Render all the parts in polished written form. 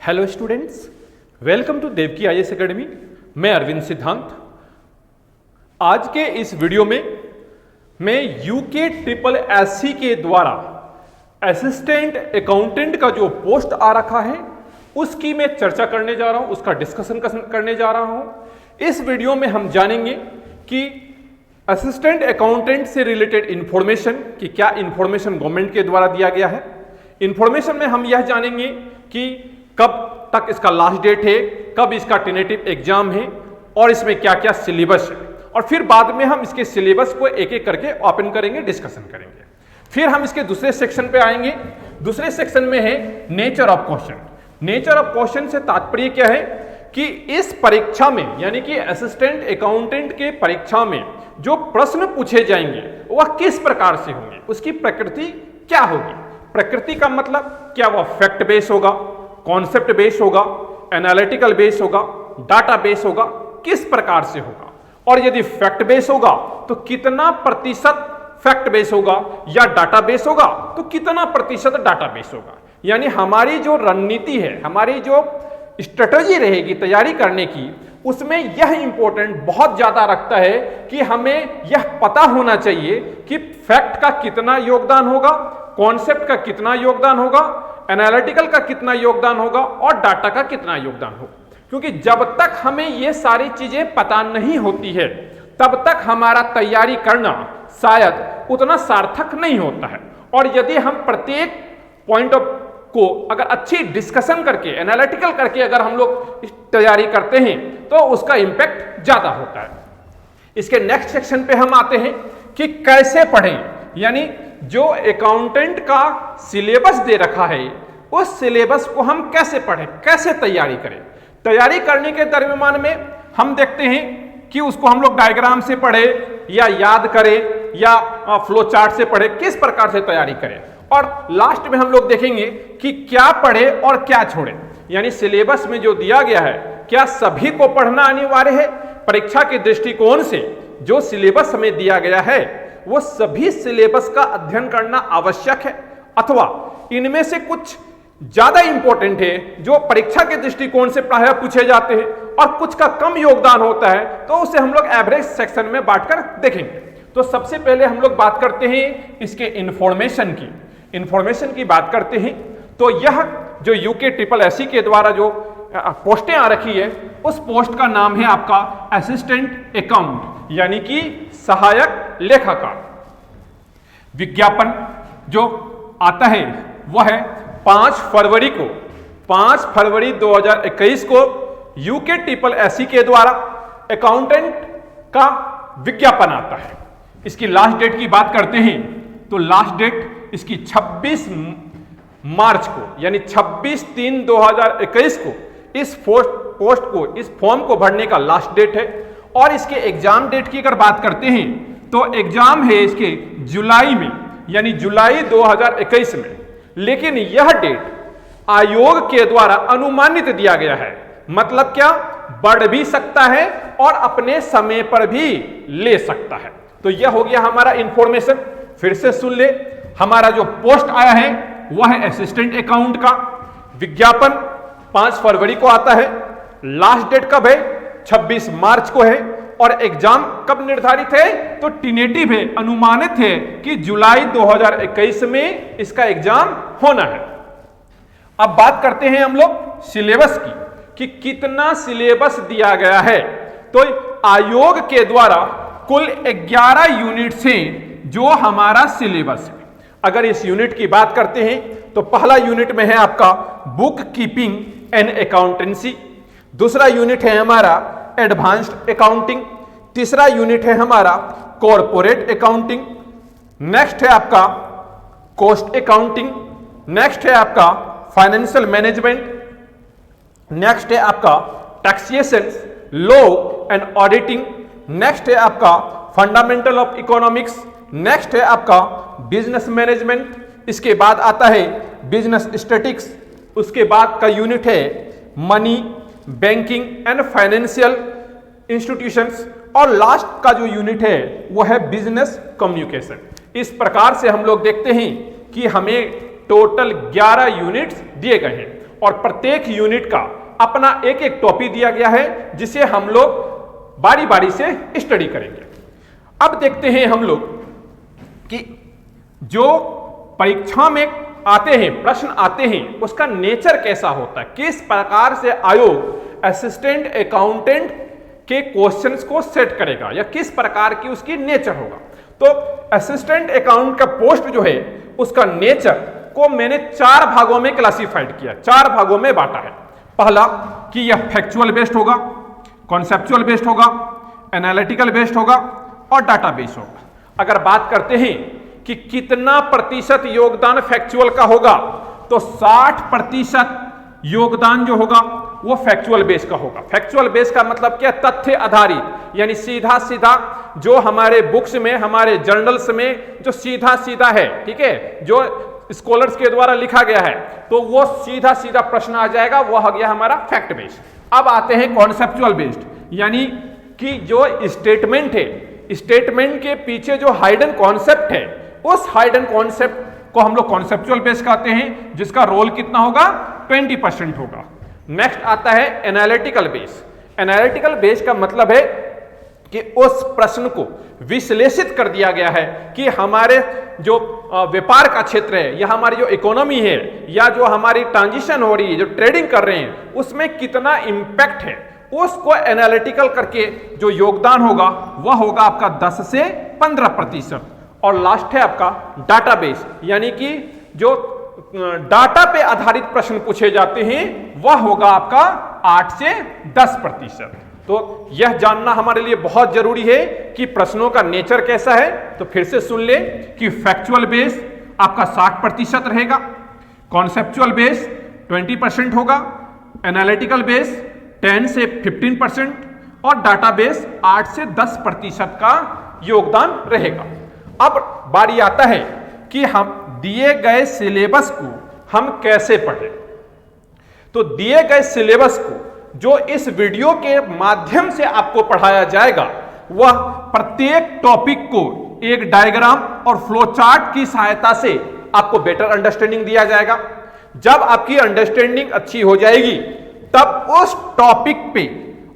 Hello students, welcome to Devaki IAS academy. मैं अरविंद सिद्धांत। आज के इस वीडियो में मैं यूके ट्रिपल एससी के द्वारा असिस्टेंट अकाउंटेंट का जो पोस्ट आ रखा है उसकी मैं चर्चा करने जा रहा हूं, उसका डिस्कशन करने जा रहा हूं। इस वीडियो में हम जानेंगे कि असिस्टेंट अकाउंटेंट से रिलेटेड इंफॉर्मेशन कि क्या इंफॉर्मेशन गवर्नमेंट के द्वारा दिया गया है। इंफॉर्मेशन में हम यह जानेंगे कि कब तक इसका लास्ट डेट है, कब इसका टेंटेटिव एग्जाम है और इसमें क्या क्या सिलेबस है, और फिर बाद में हम इसके सिलेबस को एक एक करके ओपन करेंगे, डिस्कशन करेंगे। फिर हम इसके दूसरे सेक्शन पे आएंगे। दूसरे सेक्शन में है nature of question. Nature of question से तात्पर्य क्या है कि इस परीक्षा में यानी कि असिस्टेंट अकाउंटेंट के परीक्षा में जो प्रश्न पूछे जाएंगे वह किस प्रकार से होंगे, उसकी प्रकृति क्या होगी। प्रकृति का मतलब क्या वह फैक्ट बेस होगा, कॉन्सेप्ट बेस होगा, एनालिटिकल बेस होगा, डाटा बेस होगा, किस प्रकार से होगा। और यदि फैक्ट बेस होगा तो कितना प्रतिशत फैक्ट बेस होगा, या डाटा बेस होगा तो कितना प्रतिशत डाटा बेस होगा। यानी हमारी जो रणनीति है, हमारी जो स्ट्रेटजी रहेगी तैयारी करने की, उसमें यह इंपॉर्टेंट बहुत ज्यादा रखता है कि हमें यह पता होना चाहिए कि फैक्ट का कितना योगदान होगा, कॉन्सेप्ट का कितना योगदान होगा, एनालिटिकल का कितना योगदान होगा और डाटा का कितना योगदान होगा। क्योंकि जब तक हमें ये सारी चीजें पता नहीं होती है तब तक हमारा तैयारी करना शायद उतना सार्थक नहीं होता है। और यदि हम प्रत्येक पॉइंट ऑफ को अगर अच्छी डिस्कशन करके, एनालिटिकल करके अगर हम लोग तैयारी करते हैं तो उसका इंपैक्ट ज्यादा होता है। इसके नेक्स्ट सेक्शन पे हम आते हैं कि कैसे पढ़ें, यानी जो अकाउंटेंट का सिलेबस दे रखा है उस सिलेबस को हम कैसे पढ़ें, कैसे तैयारी करें। तैयारी करने के दरमियान में हम देखते हैं कि उसको हम लोग डायग्राम से पढ़े या याद करें या फ्लो चार्ट से पढ़े, किस प्रकार से तैयारी करें। और लास्ट में हम लोग देखेंगे कि क्या पढ़े और क्या छोड़े। यानी सिलेबस में जो दिया गया है क्या सभी को पढ़ना अनिवार्य है। परीक्षा के दृष्टिकोण से जो सिलेबस हमें दिया गया है वो सभी सिलेबस का अध्ययन करना आवश्यक है, अथवा इनमें से कुछ ज्यादा इंपॉर्टेंट है जो परीक्षा के दृष्टिकोण से प्रायः पूछे जाते हैं और कुछ का कम योगदान होता है, तो उसे हम लोग एवरेज सेक्शन में बांटकर देखेंगे। तो सबसे पहले हम लोग बात करते हैं इसके इंफॉर्मेशन की बात करते हैं। तो यह जो यूके ट्रिपल एससी के द्वारा जो पोस्टें आ रखी है उस पोस्ट का नाम है आपका असिस्टेंट अकाउंट, यानी कि सहायक लेखाकार। विज्ञापन जो आता है वह है 5 फरवरी 2021 को यूके ट्रिपल एससी के द्वारा अकाउंटेंट का विज्ञापन आता है। इसकी लास्ट डेट की बात करते हैं तो लास्ट डेट इसकी 26 मार्च को, यानी 26/3/2021 को इस पोस्ट को, इस फॉर्म को भरने का लास्ट डेट है। और इसके एग्जाम डेट की अगर बात करते हैं तो एग्जाम है इसके जुलाई में, यानी जुलाई 2021 में। लेकिन यह डेट आयोग के द्वारा अनुमानित दिया गया है, मतलब क्या, बढ़ भी सकता है और अपने समय पर भी ले सकता है। तो यह हो गया हमारा इंफॉर्मेशन। फिर से सुन ले, हमारा जो पोस्ट आया है वह है असिस्टेंट अकाउंट का। विज्ञापन 5 फरवरी को आता है, लास्ट डेट कब है, 26 मार्च को है। और एग्जाम कब निर्धारित है, तो टेंटेटिव है, अनुमानित है कि जुलाई 2021 में इसका एग्जाम होना है। अब बात करते हैं हम लोग सिलेबस की कि कितना सिलेबस दिया गया है। तो आयोग के द्वारा कुल 11 यूनिट्स हैं जो हमारा सिलेबस है। अगर इस यूनिट की बात करते हैं तो पहला यूनिट में है आपका बुक कीपिंग एंड अकाउंटेंसी, दूसरा यूनिट है हमारा एडवांस्ड अकाउंटिंग, तीसरा यूनिट है हमारा कॉरपोरेट अकाउंटिंग, नेक्स्ट है आपका कॉस्ट अकाउंटिंग, नेक्स्ट है आपका फाइनेंशियल मैनेजमेंट, नेक्स्ट है आपका taxation, law and auditing, next है आपका फंडामेंटल ऑफ इकोनॉमिक्स, नेक्स्ट है आपका बिजनेस मैनेजमेंट, इसके बाद आता है बिजनेस स्टैटिक्स, उसके बाद का यूनिट है money, banking and financial institutions, और लास्ट का जो यूनिट है वो है बिजनेस कम्युनिकेशन। इस प्रकार से हम लोग देखते हैं कि हमें टोटल 11 यूनिट्स दिए गए हैं और प्रत्येक यूनिट का अपना एक एक टॉपिक दिया गया है जिसे हम लोग बारी बारी से स्टडी करेंगे। अब देखते हैं हम लोग कि जो परीक्षा में आते हैं, प्रश्न आते हैं, उसका नेचर कैसा होता है, किस प्रकार से आयोग असिस्टेंट अकाउंटेंट के क्वेश्चंस को सेट करेगा या किस प्रकार की उसकी नेचर होगा। तो असिस्टेंट अकाउंट का पोस्ट जो है उसका नेचर को मैंने 4 भागों में क्लासिफाइड किया, 4 भागों में बांटा है। पहला कि यह फैक्चुअल बेस्ड होगा, कॉन्सेप्चुअल बेस्ड होगा, एनालिटिकल बेस्ड होगा और डाटा बेस्ड होगा। अगर बात करते हैं कि कितना प्रतिशत योगदान फैक्चुअल का होगा, तो 60% योगदान जो होगा वो फैक्चुअल बेस का होगा। फैक्चुअल बेस का मतलब क्या, तथ्य आधारित, यानी सीधा सीधा जो हमारे बुक्स में, हमारे जर्नल्स में जो सीधा सीधा है, ठीक है, जो स्कॉलर्स के द्वारा लिखा गया है, तो वो सीधा सीधा प्रश्न आ जाएगा, वो हो गया हमारा फैक्ट बेस्ड। अब आते हैं कॉन्सेप्चुअल बेस्ड, यानी कि जो स्टेटमेंट है, स्टेटमेंट के पीछे जो हाइडन कॉन्सेप्ट है, उस हाइडन कॉन्सेप्ट को हम लोग कॉन्सेप्चुअल बेस कहते हैं, जिसका रोल कितना होगा, 20% होगा। नेक्स्ट आता है एनालिटिकल बेस। एनालिटिकल बेस का मतलब है कि उस प्रश्न को विश्लेषित कर दिया गया है कि हमारे जो व्यापार का क्षेत्र है या हमारी जो इकोनॉमी है या जो हमारी ट्रांजिशन हो रही है, जो ट्रेडिंग कर रहे हैं, उसमें कितना इंपैक्ट है, उसको एनालिटिकल करके जो योगदान होगा वह होगा आपका 10 से 15%। और लास्ट है आपका डाटाबेस, यानी कि जो डाटा पे आधारित प्रश्न पूछे जाते हैं वह होगा आपका 8 से 10%। तो यह जानना हमारे लिए बहुत जरूरी है कि प्रश्नों का नेचर कैसा है। तो फिर से सुन ले कि फैक्चुअल बेस आपका 60% रहेगा, कॉन्सेप्चुअल बेस 20% होगा, एनालिटिकल बेस 10 से 15% और डाटाबेस 8 से 10% का योगदान रहेगा। अब बारी आता है कि हम दिए गए सिलेबस को हम कैसे पढ़ें। तो दिए गए सिलेबस को जो इस वीडियो के माध्यम से आपको पढ़ाया जाएगा, वह प्रत्येक टॉपिक को एक डायग्राम और फ्लो चार्ट की सहायता से आपको बेटर अंडरस्टैंडिंग दिया जाएगा। जब आपकी अंडरस्टैंडिंग अच्छी हो जाएगी, तब उस टॉपिक पे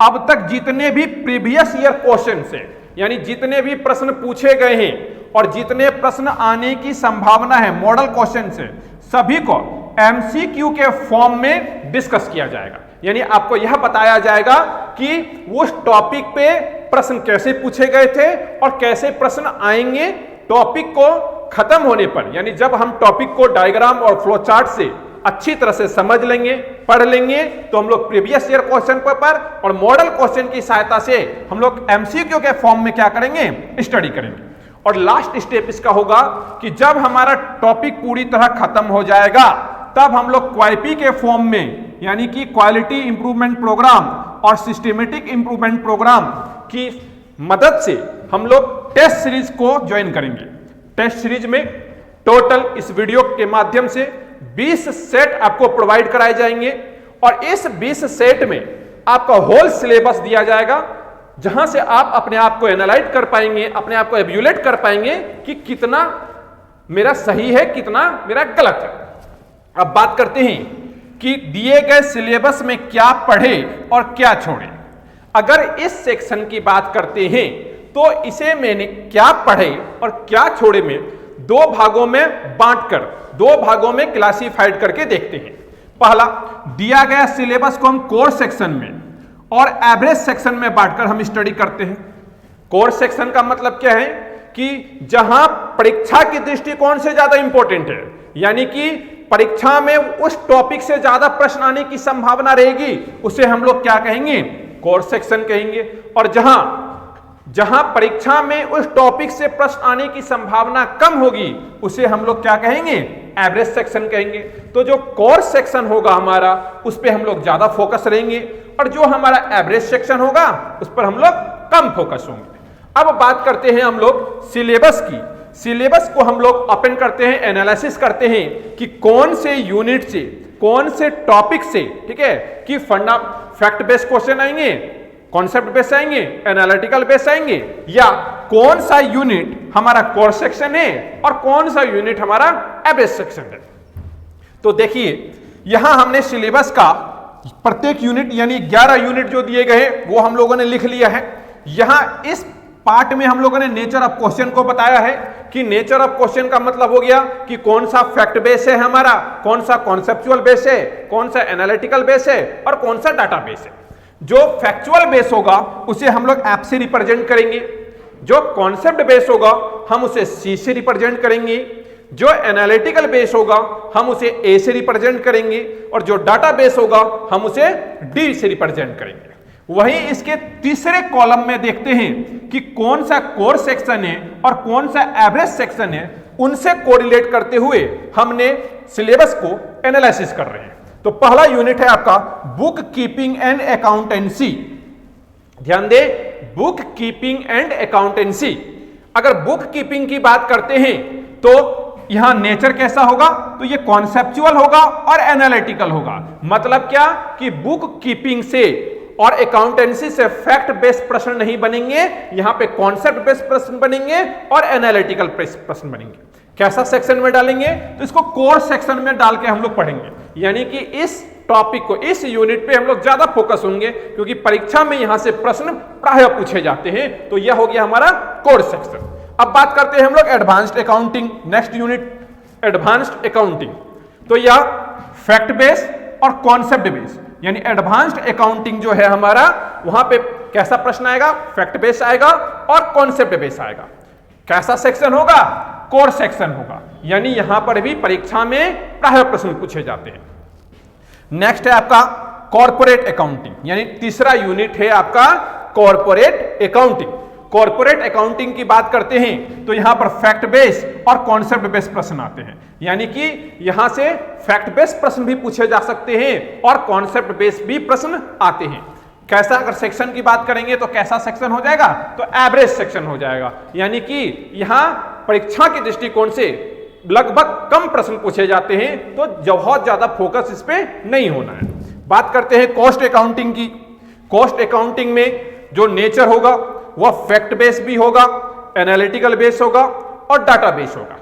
अब तक जितने भी प्रीवियस ईयर क्वेश्चन है, यानी जितने भी प्रश्न पूछे गए हैं और जितने प्रश्न आने की संभावना है, मॉडल क्वेश्चन से, सभी को एमसीक्यू के फॉर्म में डिस्कस किया जाएगा। यानी आपको यह बताया जाएगा कि उस टॉपिक पे प्रश्न कैसे पूछे गए थे और कैसे प्रश्न आएंगे टॉपिक को खत्म होने पर। यानी जब हम टॉपिक को डायग्राम और फ्लो चार्ट से अच्छी तरह से समझ लेंगे, पढ़ लेंगे, तो हम लोग प्रीवियस ईयर क्वेश्चन पेपर और मॉडल क्वेश्चन की सहायता से हम लोग एमसीक्यू के फॉर्म में क्या करेंगे, स्टडी करेंगे। और लास्ट स्टेप इसका होगा कि जब हमारा टॉपिक पूरी तरह खत्म हो जाएगा, तब हम लोग क्वाइपी के फॉर्म में, यानी कि क्वालिटी इंप्रूवमेंट प्रोग्राम और सिस्टमेटिक इंप्रूवमेंट प्रोग्राम की मदद से हम लोग टेस्ट सीरीज को ज्वाइन करेंगे। टेस्ट सीरीज में टोटल इस वीडियो के माध्यम से 20 सेट आपको प्रोवाइड कराए जाएंगे और इस 20 सेट में आपका होल सिलेबस दिया जाएगा, जहां से आप अपने आप को एनालाइज कर पाएंगे, अपने आप को एवेल्युएट कर पाएंगे कि कितना मेरा सही है, कितना मेरा गलत है। अब बात करते हैं कि दिए गए सिलेबस में क्या पढ़े और क्या छोड़े। अगर इस सेक्शन की बात करते हैं तो इसे मैंने क्या पढ़े और क्या छोड़े में 2 भागों में बांटकर, 2 भागों में क्लासिफाइड करके देखते हैं। पहला, दिया गया सिलेबस को हम कोर सेक्शन में और एवरेज सेक्शन में बांटकर हम स्टडी करते हैं। कोर सेक्शन का मतलब क्या है कि जहां परीक्षा की दृष्टिकोण से ज्यादा इंपॉर्टेंट है, यानी कि परीक्षा में उस टॉपिक से ज्यादा प्रश्न आने की संभावना रहेगी, उसे हम लोग क्या कहेंगे, कोर सेक्शन कहेंगे। और जहां परीक्षा में उस टॉपिक से प्रश्न आने की संभावना कम होगी, उसे हम लोग क्या कहेंगे, एवरेज सेक्शन कहेंगे। तो जो कोर सेक्शन होगा हमारा, उस पर हम लोग ज्यादा फोकस रहेंगे और जो हमारा एवरेज सेक्शन होगा उस पर हम लोग कम फोकस होंगे। अब बात करते हैं हम लोग सिलेबस की। सिलेबस को हम लोग ओपन करते हैं, एनालिसिस करते हैं कि कौन से यूनिट से, कौन से टॉपिक से, ठीक है, कि फैक्ट बेस्ड क्वेश्चन आएंगे, कॉन्सेप्ट बेस्ड आएंगे, एनालिटिकल बेस्ड आएंगे, या कौन सा यूनिट हमारा कोर सेक्शन है और कौन सा यूनिट हमारा एवरेज सेक्शन है। तो देखिए यहां हमने सिलेबस का प्रत्येक यूनिट यानी 11 यूनिट जो दिए गए वो हम लोगों ने लिख लिया है। यहां इस पार्ट में हम लोगों ने नेचर ऑफ क्वेश्चन को बताया है कि नेचर ऑफ क्वेश्चन का मतलब हो गया कि कौन सा फैक्ट बेस है हमारा, कौन सा कॉन्सेप्चुअल बेस है, कौन सा एनालिटिकल बेस है और कौन सा डाटा बेस है। जो फैक्चुअल बेस होगा उसे हम लोग एफ से रिप्रेजेंट करेंगे, जो कॉन्सेप्ट बेस होगा हम उसे सी से रिप्रेजेंट करेंगे, जो एनालिटिकल बेस होगा हम उसे ए से रिप्रेजेंट करेंगे और जो डाटा बेस होगा हम उसे डी से रिप्रेजेंट करेंगे। वहीं इसके तीसरे कॉलम में देखते हैं कि कौन सा कोर सेक्शन है और कौन सा एवरेज सेक्शन है, उनसे कोरिलेट करते हुए हमने सिलेबस को एनालिसिस कर रहे हैं। तो पहला यूनिट है आपका बुक कीपिंग एंड अकाउंटेंसी। ध्यान दे, बुक कीपिंग एंड अकाउंटेंसी। अगर बुक कीपिंग की बात करते हैं तो यहां नेचर कैसा होगा, तो ये कॉन्सेप्चुअल होगा और एनालिटिकल होगा। मतलब क्या कि बुक कीपिंग से और अकाउंटेंसी से फैक्ट बेस्ड प्रश्न नहीं बनेंगे, यहां पे कॉन्सेप्ट बेस्ड प्रश्न बनेंगे और एनालिटिकल प्रश्न बनेंगे। कैसा सेक्शन में डालेंगे, तो इसको कोर सेक्शन में डाल के हम लोग पढ़ेंगे। यानी कि इस टॉपिक को, इस यूनिट पे हम लोग ज्यादा फोकस होंगे क्योंकि परीक्षा में यहां से प्रश्न प्रायः पूछे जाते हैं। तो यह हो गया हमारा कोर सेक्शन। अब बात करते हैं हम लोग advanced accounting. Next unit advanced accounting. तो यह फैक्ट बेस और कॉन्सेप्ट बेस यानी एडवांस्ड अकाउंटिंग जो है हमारा, वहां पे कैसा प्रश्न आएगा, फैक्ट बेस आएगा और कॉन्सेप्ट बेस आएगा। कैसा सेक्शन होगा, कोर सेक्शन होगा। यानी यहां पर भी परीक्षा में प्रायः प्रश्न पूछे जाते हैं। नेक्स्ट है आपका कॉर्पोरेट अकाउंटिंग, यानी तीसरा यूनिट है आपका कॉर्पोरेट अकाउंटिंग। कॉर्पोरेट अकाउंटिंग की बात करते हैं तो यहां पर फैक्ट बेस और कॉन्सेप्ट बेस्ड प्रश्न आते हैं। यानी कि यहां से फैक्ट बेस्ड प्रश्न भी पूछे जा सकते हैं और कॉन्सेप्ट बेस्ड भी प्रश्न आते हैं। कैसा, अगर सेक्शन की बात करेंगे तो कैसा सेक्शन हो जाएगा, तो एवरेज सेक्शन हो जाएगा। यानी कि यहां परीक्षा के दृष्टिकोण से लगभग कम प्रश्न पूछे जाते हैं, तो बहुत ज्यादा फोकस इस पे नहीं होना है। बात करते हैं कॉस्ट अकाउंटिंग की। कॉस्ट अकाउंटिंग में जो नेचर होगा वह फैक्ट बेस भी होगा, एनालिटिकल बेस होगा और डाटा बेस होगा।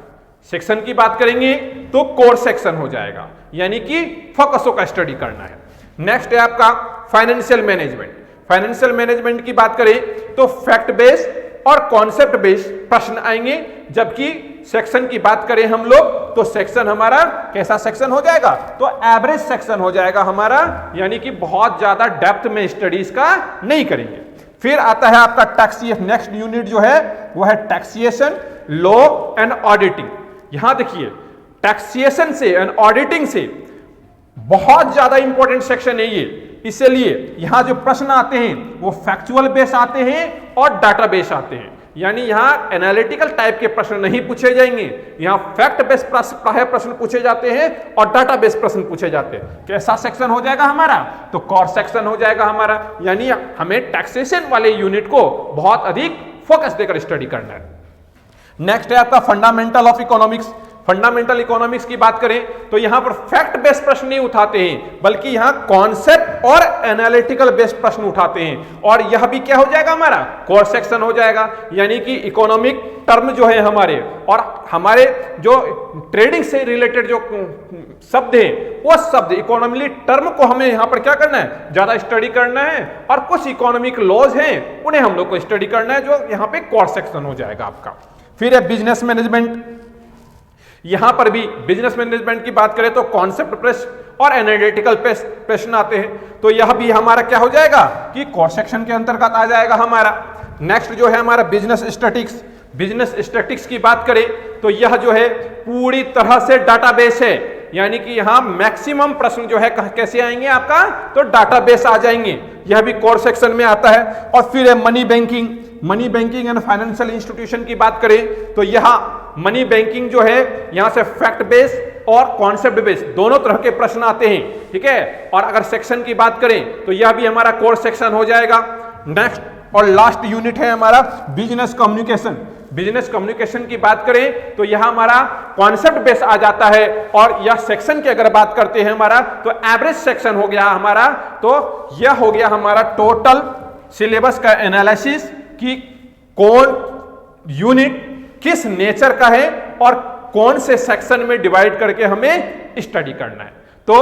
सेक्शन की बात करेंगे तो कोर सेक्शन हो जाएगा, यानी कि फोकसों का स्टडी करना है। नेक्स्ट है आपका फाइनेंशियल मैनेजमेंट। फाइनेंशियल मैनेजमेंट की बात करें तो फैक्ट बेस और कॉन्सेप्ट बेस प्रश्न आएंगे, जबकि सेक्शन की बात करें हम लोग तो सेक्शन हमारा कैसा सेक्शन हो जाएगा, तो एवरेज सेक्शन हो जाएगा हमारा। यानी कि बहुत ज्यादा डेप्थ में स्टडीज का नहीं करेंगे। फिर आता है आपका टैक्सेशन। नेक्स्ट यूनिट जो है वो है टैक्सेशन, लॉ एंड ऑडिटिंग। यहां देखिए, टैक्सेशन से एंड ऑडिटिंग से बहुत ज्यादा इंपॉर्टेंट सेक्शन है ये। इसलिए यहां जो प्रश्न आते हैं वो फैक्चुअल बेस आते हैं और डाटा बेस आते हैं। यानी यहां एनालिटिकल टाइप के प्रश्न नहीं पूछे जाएंगे, यहां फैक्ट बेस्ड प्रश्न पूछे जाते हैं और डाटा बेस्ड प्रश्न पूछे जाते हैं। कैसा सेक्शन हो जाएगा हमारा, तो कोर सेक्शन हो जाएगा हमारा। यानी हमें टैक्सेशन वाले यूनिट को बहुत अधिक फोकस देकर स्टडी करना है। नेक्स्ट है आपका fundamental of economics. Fundamental economics की बात करें तो यहां पर फैक्ट बेस्ड प्रश्न नहीं उठाते हैं, बल्कि यहां कॉन्सेप्ट और एनालिटिकल बेस्ड प्रश्न उठाते हैं। और यह भी क्या हो जाएगा हमारा, कोर सेक्शन हो जाएगा। यानी कि इकोनॉमिक टर्म जो है हमारे और हमारे जो ट्रेडिंग से रिलेटेड जो शब्द है, वो शब्द इकोनॉमिक टर्म को हमें यहां पर क्या करना है, ज्यादा स्टडी करना है। और कुछ इकोनॉमिक लॉज हैं उन्हें हम लोग को स्टडी करना है, जो यहां पे कोर सेक्शन हो जाएगा आपका। फिर है बिजनेस मैनेजमेंट। यहां पर भी बिजनेस मैनेजमेंट की बात करें तो कॉन्सेप्ट प्रश्न और एनालिटिकल प्रश्न आते हैं। तो यह भी हमारा क्या हो जाएगा कि कोर सेक्शन के अंतर्गत आ जाएगा हमारा। नेक्स्ट जो है हमारा बिजनेस स्टैटिक्स। बिजनेस स्टैटिक्स की बात करें तो यह जो है पूरी तरह से डाटाबेस है। यानी कि यहां मैक्सिमम प्रश्न जो है कैसे आएंगे आपका, तो डाटाबेस आ जाएंगे। यह भी कोर सेक्शन में आता है। और फिर है money banking. Money banking and financial institution की बात करें तो यह मनी बैंकिंग जो है यहां से फैक्ट बेस और कॉन्सेप्ट बेस दोनों तरह के प्रश्न आते हैं, ठीक है। और अगर सेक्शन की बात करें तो यह भी हमारा कोर सेक्शन हो जाएगा। नेक्स्ट और लास्ट यूनिट है हमारा बिजनेस कम्युनिकेशन। बिजनेस कम्युनिकेशन की बात करें तो यह हमारा कॉन्सेप्ट बेस आ जाता है। और यह सेक्शन की अगर बात करते हैं हमारा, तो एवरेज सेक्शन हो गया हमारा। तो यह हो गया हमारा टोटल सिलेबस का एनालिसिस कि कौन यूनिट किस नेचर का है और कौन से सेक्शन में डिवाइड करके हमें स्टडी करना है। तो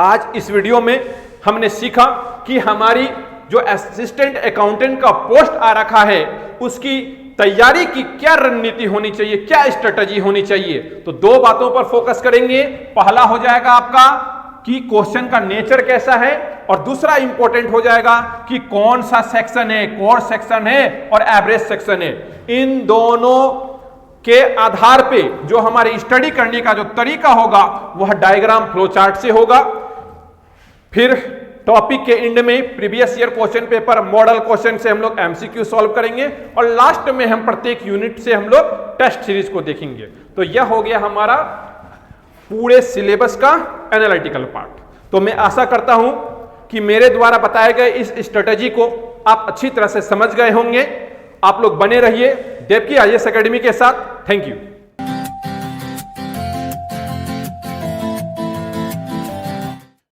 आज इस वीडियो में हमने सीखा कि हमारी जो असिस्टेंट अकाउंटेंट का पोस्ट आ रखा है उसकी तैयारी की क्या रणनीति होनी चाहिए, क्या स्ट्रेटजी होनी चाहिए। तो दो बातों पर फोकस करेंगे। पहला हो जाएगा आपका कि क्वेश्चन का नेचर कैसा है, और दूसरा इंपॉर्टेंट हो जाएगा कि कौन सा सेक्शन है, कोर सेक्शन है और एवरेज सेक्शन है। इन दोनों के आधार पे जो हमारी स्टडी करने का जो तरीका होगा वह डायग्राम फ्लो चार्ट से होगा। फिर टॉपिक के एंड में previous year question paper model question से हम लोग एमसीक्यू सॉल्व करेंगे, और लास्ट में हम प्रत्येक यूनिट से हम लोग टेस्ट सीरीज को देखेंगे। तो यह हो गया हमारा पूरे सिलेबस का एनालिटिकल पार्ट। तो मैं आशा करता हूं कि मेरे द्वारा बताए गए इस स्ट्रेटजी को आप अच्छी तरह से समझ गए होंगे। आप लोग बने रहिए देवकी आईएएस एकेडमी के साथ। Thank you.